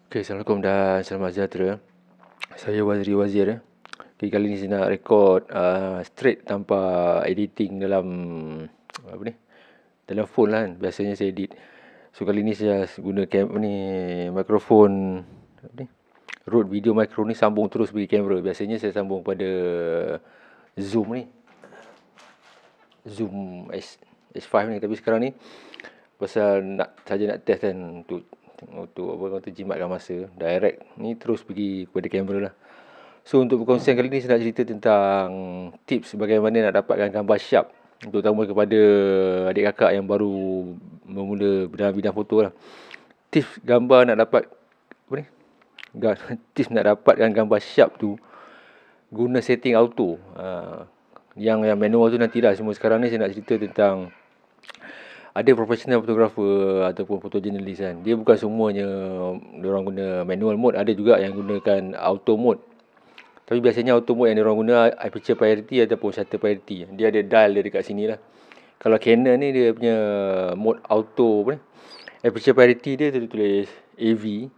Okay, Assalamualaikum dan selamat sejahtera. Saya Waziri Wazir. Okay, kali ni saya nak record straight tanpa editing dalam apa ni? Dalam phone lah kan. Biasanya saya edit. So kali ni saya guna mikrofon apa ni? Rode video micro ni sambung terus pergi kamera. Biasanya saya sambung pada Zoom ni. Zoom S5 ni, tapi sekarang ni pasal nak test kan untuk apa kata jimatkan masa, direct ni terus pergi kepada kamera lah. So untuk perkongsian kali ni saya nak cerita tentang tips bagaimana nak dapatkan gambar sharp, terutama kepada adik kakak yang baru memula dalam bidang foto lah. Tips gambar nak dapat apa ni? Tips nak dapatkan gambar sharp tu guna setting auto. Yang manual tu nantilah. Semua sekarang ni saya nak cerita tentang ada professional photographer ataupun photojournalist kan. Dia bukan semuanya diorang guna manual mode, ada juga yang gunakan auto mode. Tapi biasanya auto mode yang diorang guna aperture priority ataupun shutter priority. Dia ada dial dia dekat sini lah. Kalau Canon ni dia punya mode auto apa ni? Aperture priority dia tulis AV.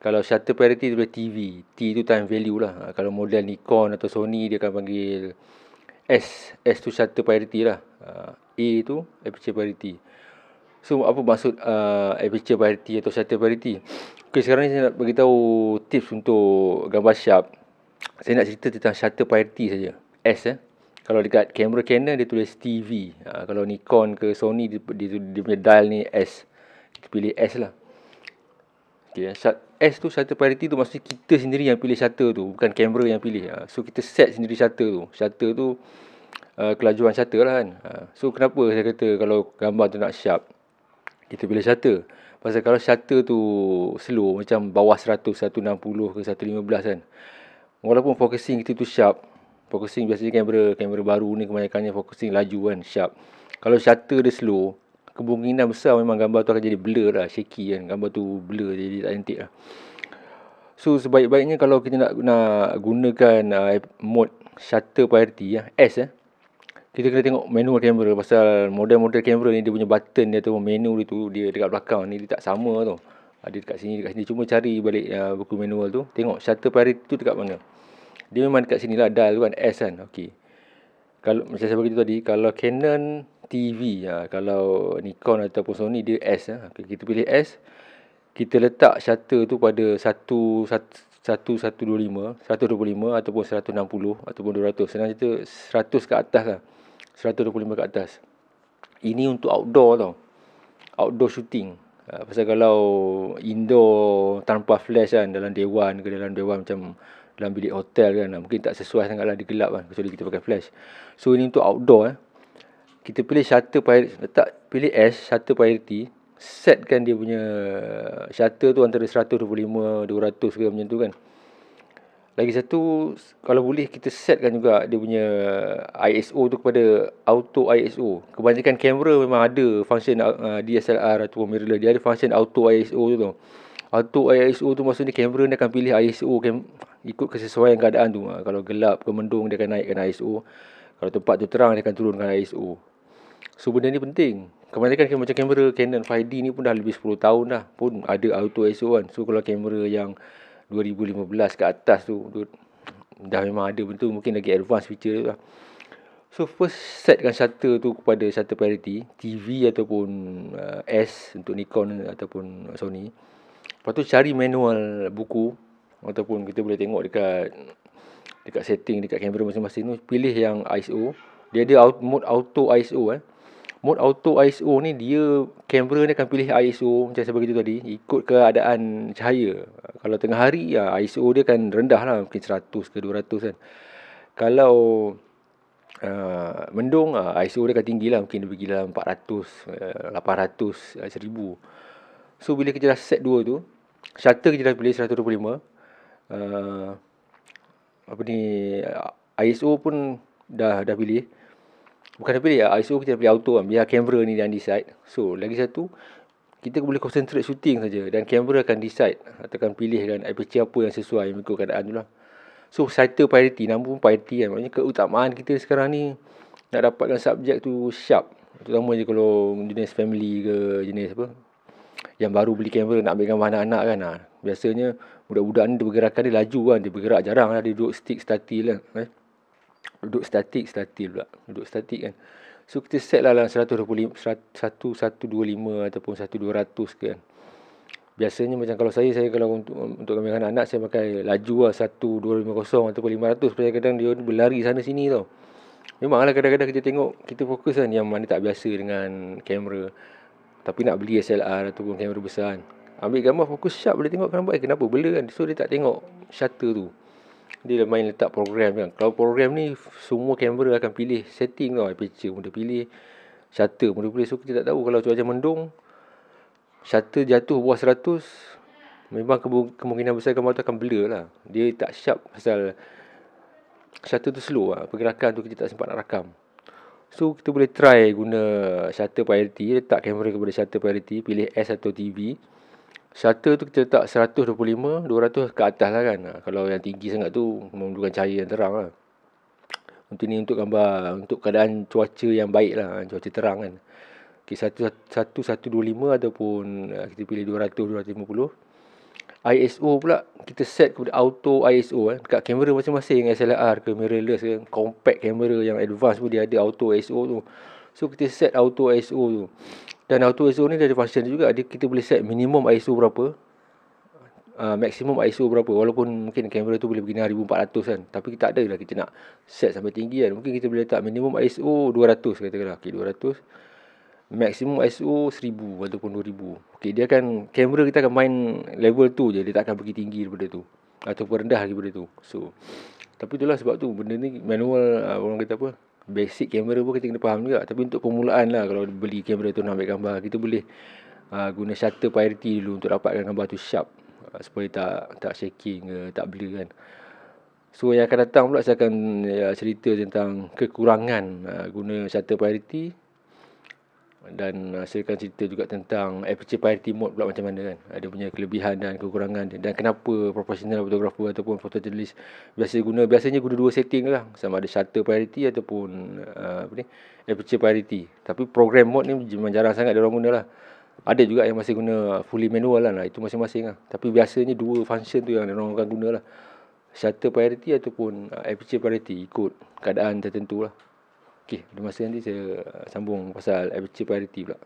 Kalau shutter priority dia tulis TV. T tu time value lah. Kalau model Nikon atau Sony dia akan panggil S. S tu shutter priority lah. A tu aperture priority. So apa maksud aperture priority atau shutter priority? Okay, sekarang ni saya nak beritahu tips untuk gambar sharp. Saya nak cerita tentang shutter priority saja. S Kalau dekat kamera Canon dia tulis TV. Kalau Nikon ke Sony dia punya dial ni S. Kita pilih S lah. Okay, S tu shutter priority tu maksudnya kita sendiri yang pilih shutter tu, bukan kamera yang pilih. So kita set sendiri shutter tu. Shutter tu kelajuan shutter lah kan. So kenapa saya kata kalau gambar tu nak sharp, kita pilih shutter. Pasal kalau shutter tu slow, macam bawah 100, 160 ke 115 kan, walaupun focusing kita tu sharp, focusing biasanya kamera baru ni kebanyakannya focusing laju kan, sharp. Kalau shutter dia slow, kemungkinan besar memang gambar tu akan jadi blur lah, shaky kan. Gambar tu blur, jadi tak cantik lah. So sebaik-baiknya kalau kita nak gunakan mode shutter priority S kita kena tengok manual kamera. Pasal model-model kamera ni dia punya button dia tu, menu dia tu, dia dekat belakang ni dia tak sama tau. Dia dekat sini. Cuma cari balik buku manual tu, tengok shutter priority tu dekat mana. Dia memang dekat sini lah, dial tu kan, S kan. Okey. Kalau macam saya beritahu tadi, kalau Canon TV, kalau Nikon ataupun Sony dia S. Okay, kita pilih S. Kita letak shutter tu pada 125 ataupun 160 ataupun 200. Senang cerita 100 ke atas lah. 125 ke atas. Ini untuk outdoor tau. Outdoor shooting. Pasal kalau indoor tanpa flash kan, dalam dewan macam dalam bilik hotel kan, mungkin tak sesuai sangat lah, dia gelap kan, kecuali kita pakai flash. So ini untuk outdoor kita pilih shutter priority, pilih S, shutter priority. Setkan dia punya shutter tu antara 125, 200 ke macam tu kan. Lagi satu, kalau boleh kita setkan juga dia punya ISO tu kepada auto ISO. Kebanyakan kamera memang ada function DSLR ataupun mirrorless, dia ada function auto ISO tu tau. Auto ISO tu maksudnya kamera ni akan pilih ISO ikut kesesuaian keadaan tu. Kalau gelap ke mendung dia akan naikkan ISO. Kalau tempat tu terang dia akan turunkan ISO. So benda ni penting. Kebanyakan macam kamera Canon 5D ni pun dah lebih 10 tahun dah pun ada auto ISO kan. So kalau kamera yang 2015 ke atas tu dah memang ada betul, mungkin lagi advance feature tu lah. So first setkan shutter tu kepada shutter priority TV ataupun S untuk Nikon ataupun Sony. Lepas tu cari manual buku ataupun kita boleh tengok dekat setting dekat kamera masing-masing tu, pilih yang ISO. Dia ada mode auto ISO Mode auto ISO ni dia kamera ni akan pilih ISO macam saya beritahu tadi ikut keadaan cahaya. Kalau tengah hari ISO dia akan rendah lah, mungkin 100 ke 200 kan. Kalau mendung ISO dia akan tinggi lah, mungkin dia pergi dalam 400, 800, 1000. So bila kita dah set dua tu, shutter kita dah pilih 125, ISO pun dah pilih. Bukan dah pilih ISO kita dah pilih auto kan, biar kamera ni yang decide. So lagi satu, kita boleh concentrate shooting saja dan kamera akan decide atau akan pilihkan aperture apa yang sesuai mengikut keadaan tu lah. So shutter priority, nama pun priority kan, maknanya keutamaan kita sekarang ni nak dapatkan subjek tu sharp. Terutama je kalau jenis family ke jenis yang baru beli kamera nak ambil gambar anak-anak kan. Biasanya budak-budak ni pergerakan dia laju kan. Dia bergerak jarang lah. Dia duduk stick statil lah. Duduk statik pula. Duduk statik kan. So kita set lah dalam 125 ataupun 1200 kan. Biasanya macam kalau saya kalau untuk gambar anak-anak saya pakai laju lah 1250 ataupun 500. Pasal kadang dia berlari sana sini tau. Memanglah kadang-kadang kita tengok, kita fokus kan yang mana tak biasa dengan kamera. Tapi nak beli SLR ataupun kamera besar kan. Ambil gambar fokus sharp, boleh tengok nampak kenapa blur kan. So dia tak tengok shutter tu. Dia dah main letak program kan. Kalau program ni semua kamera akan pilih setting tau. Aperture pun dia pilih, shutter pun dia pilih. So kita tak tahu kalau cuaca mendung, shutter jatuh bawah 100, memang kemungkinan besar gambar tu akan blur lah. Dia tak sharp pasal shutter tu slow lah. Pergerakan tu kita tak sempat nak rakam. So kita boleh try guna shutter priority. Letak kamera kepada shutter priority, pilih S atau TV. Shutter tu kita letak 125, 200 ke atas lah kan. Kalau yang tinggi sangat tu memerlukan cahaya yang terang lah. Untuk ni untuk gambar, untuk keadaan cuaca yang baik lah, cuaca terang kan. Okay, 125 ataupun kita pilih 200, 250. ISO pula kita set kepada auto ISO dekat kamera masing-masing, SLR ke mirrorless ke compact kamera yang advance pun dia ada auto ISO tu. So kita set auto ISO tu. Dan auto ISO ni dia ada function juga. Kita boleh set minimum ISO berapa, maksimum ISO berapa. Walaupun mungkin kamera tu boleh pergi 1400 kan, tapi kita tak ada lah kita nak set sampai tinggi kan. Mungkin kita boleh letak minimum ISO 200 katakanlah. Okay, 200. Maksimum ISO 1000 ataupun 2000. Okay, dia akan, kamera kita akan main level tu je. Dia tak akan pergi tinggi daripada tu ataupun rendah daripada tu. So, tapi itulah sebab tu benda ni manual, orang kata apa, basic kamera pun kita kena faham juga. Tapi untuk permulaan lah, kalau beli kamera tu nak ambil gambar, kita boleh guna shutter priority dulu untuk dapatkan gambar tu sharp, supaya tak shaking ke, tak blur kan. So yang akan datang pula saya akan cerita tentang kekurangan guna shutter priority. Dan saya akan cerita juga tentang aperture priority mode pula macam mana kan. Ada punya kelebihan dan kekurangan dia. Dan kenapa professional photographer ataupun photojournalist biasanya guna dua setting lah. Sama ada shutter priority ataupun aperture priority. Tapi program mode ni memang jarang sangat dia orang guna lah. Ada juga yang masih guna fully manual lah. Itu masing-masing lah. Tapi biasanya dua function tu yang dia orang akan guna lah. Shutter priority ataupun aperture priority, ikut keadaan tertentu lah. Okey, ada masa nanti saya sambung pasal aperture priority pula.